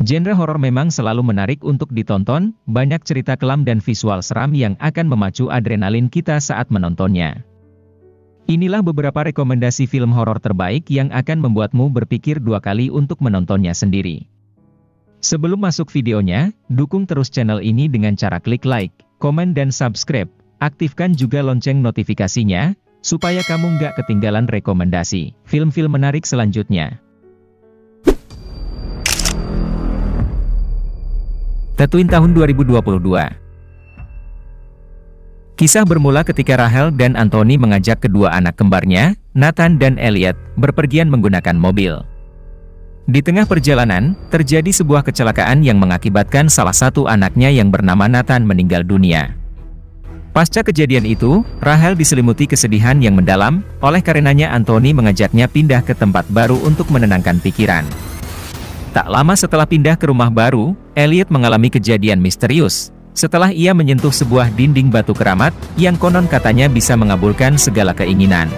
Genre horor memang selalu menarik untuk ditonton, banyak cerita kelam dan visual seram yang akan memacu adrenalin kita saat menontonnya. Inilah beberapa rekomendasi film horor terbaik yang akan membuatmu berpikir dua kali untuk menontonnya sendiri. Sebelum masuk videonya, dukung terus channel ini dengan cara klik like, komen dan subscribe. Aktifkan juga lonceng notifikasinya, supaya kamu nggak ketinggalan rekomendasi film-film menarik selanjutnya. Tatooine tahun 2022. Kisah bermula ketika Rachel dan Anthony mengajak kedua anak kembarnya, Nathan dan Elliot, berpergian menggunakan mobil. Di tengah perjalanan, terjadi sebuah kecelakaan yang mengakibatkan salah satu anaknya yang bernama Nathan meninggal dunia. Pasca kejadian itu, Rachel diselimuti kesedihan yang mendalam, oleh karenanya Anthony mengajaknya pindah ke tempat baru untuk menenangkan pikiran. Tak lama setelah pindah ke rumah baru, Elliot mengalami kejadian misterius, setelah ia menyentuh sebuah dinding batu keramat, yang konon katanya bisa mengabulkan segala keinginan.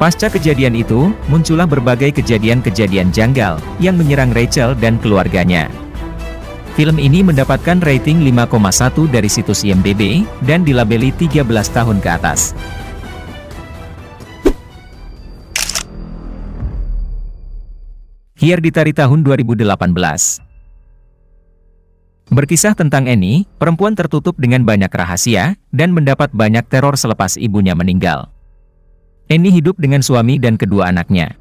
Pasca kejadian itu, muncullah berbagai kejadian-kejadian janggal, yang menyerang Rachel dan keluarganya. Film ini mendapatkan rating 5,1 dari situs IMDb, dan dilabeli 13 tahun ke atas. Hereditary tahun 2018. Berkisah tentang Annie, perempuan tertutup dengan banyak rahasia, dan mendapat banyak teror selepas ibunya meninggal. Annie hidup dengan suami dan kedua anaknya.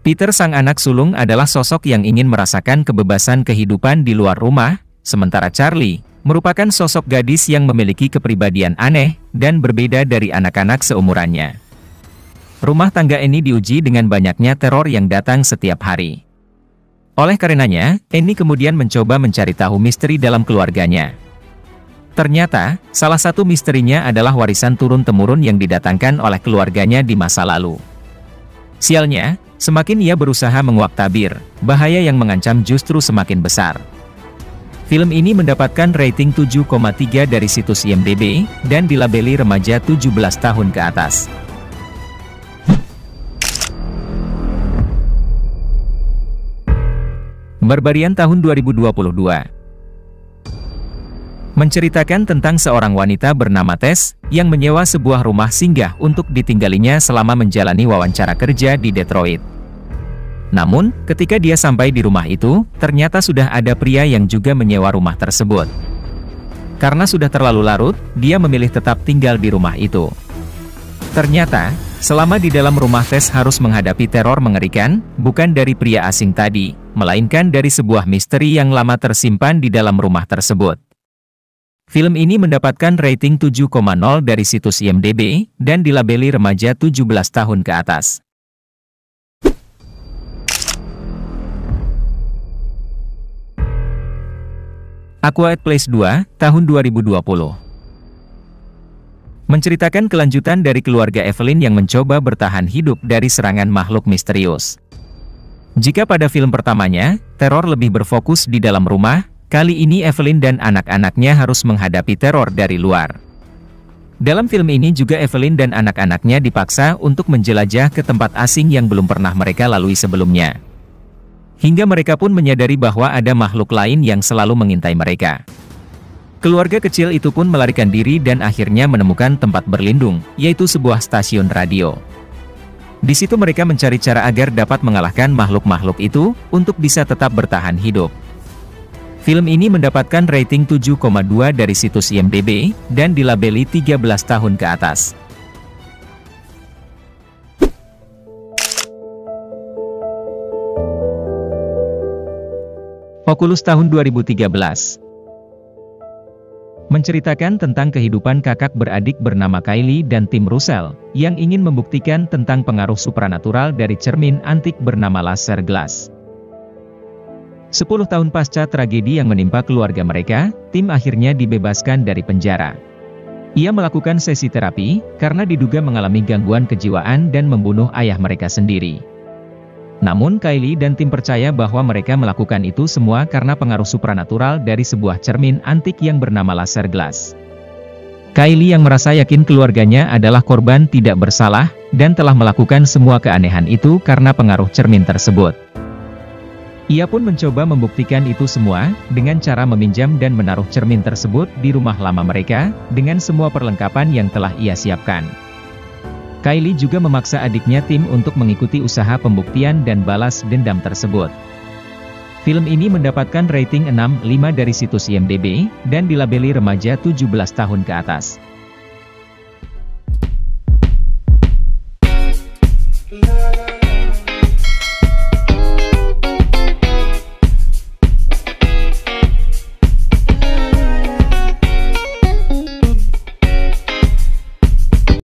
Peter sang anak sulung adalah sosok yang ingin merasakan kebebasan kehidupan di luar rumah, sementara Charlie merupakan sosok gadis yang memiliki kepribadian aneh, dan berbeda dari anak-anak seumurannya. Rumah tangga Annie diuji dengan banyaknya teror yang datang setiap hari. Oleh karenanya, Annie kemudian mencoba mencari tahu misteri dalam keluarganya. Ternyata, salah satu misterinya adalah warisan turun-temurun yang didatangkan oleh keluarganya di masa lalu. Sialnya, semakin ia berusaha menguak tabir, bahaya yang mengancam justru semakin besar. Film ini mendapatkan rating 7,3 dari situs IMDb, dan dilabeli remaja 17 tahun ke atas. Barbarian tahun 2022. Menceritakan tentang seorang wanita bernama Tess, yang menyewa sebuah rumah singgah untuk ditinggalinya selama menjalani wawancara kerja di Detroit. Namun, ketika dia sampai di rumah itu, ternyata sudah ada pria yang juga menyewa rumah tersebut. Karena sudah terlalu larut, dia memilih tetap tinggal di rumah itu. Ternyata, selama di dalam rumah Tess harus menghadapi teror mengerikan, bukan dari pria asing tadi, melainkan dari sebuah misteri yang lama tersimpan di dalam rumah tersebut. Film ini mendapatkan rating 7,0 dari situs IMDb, dan dilabeli remaja 17 tahun ke atas. A Quiet Place 2, tahun 2020. Menceritakan kelanjutan dari keluarga Evelyn yang mencoba bertahan hidup dari serangan makhluk misterius. Jika pada film pertamanya, teror lebih berfokus di dalam rumah, kali ini Evelyn dan anak-anaknya harus menghadapi teror dari luar. Dalam film ini juga Evelyn dan anak-anaknya dipaksa untuk menjelajah ke tempat asing yang belum pernah mereka lalui sebelumnya. Hingga mereka pun menyadari bahwa ada makhluk lain yang selalu mengintai mereka. Keluarga kecil itu pun melarikan diri dan akhirnya menemukan tempat berlindung, yaitu sebuah stasiun radio. Di situ mereka mencari cara agar dapat mengalahkan makhluk-makhluk itu, untuk bisa tetap bertahan hidup. Film ini mendapatkan rating 7,2 dari situs IMDb, dan dilabeli 13 tahun ke atas. Oculus tahun 2013. Menceritakan tentang kehidupan kakak beradik bernama Kylie dan Tim Russell, yang ingin membuktikan tentang pengaruh supranatural dari cermin antik bernama Laser Glass. 10 tahun pasca tragedi yang menimpa keluarga mereka, Tim akhirnya dibebaskan dari penjara. Ia melakukan sesi terapi, karena diduga mengalami gangguan kejiwaan dan membunuh ayah mereka sendiri. Namun Kylie dan Tim percaya bahwa mereka melakukan itu semua karena pengaruh supranatural dari sebuah cermin antik yang bernama Laser Glass. Kylie yang merasa yakin keluarganya adalah korban tidak bersalah, dan telah melakukan semua keanehan itu karena pengaruh cermin tersebut. Ia pun mencoba membuktikan itu semua, dengan cara meminjam dan menaruh cermin tersebut di rumah lama mereka, dengan semua perlengkapan yang telah ia siapkan. Kylie juga memaksa adiknya Tim untuk mengikuti usaha pembuktian dan balas dendam tersebut. Film ini mendapatkan rating 6,5 dari situs IMDb, dan dilabeli remaja 17 tahun ke atas.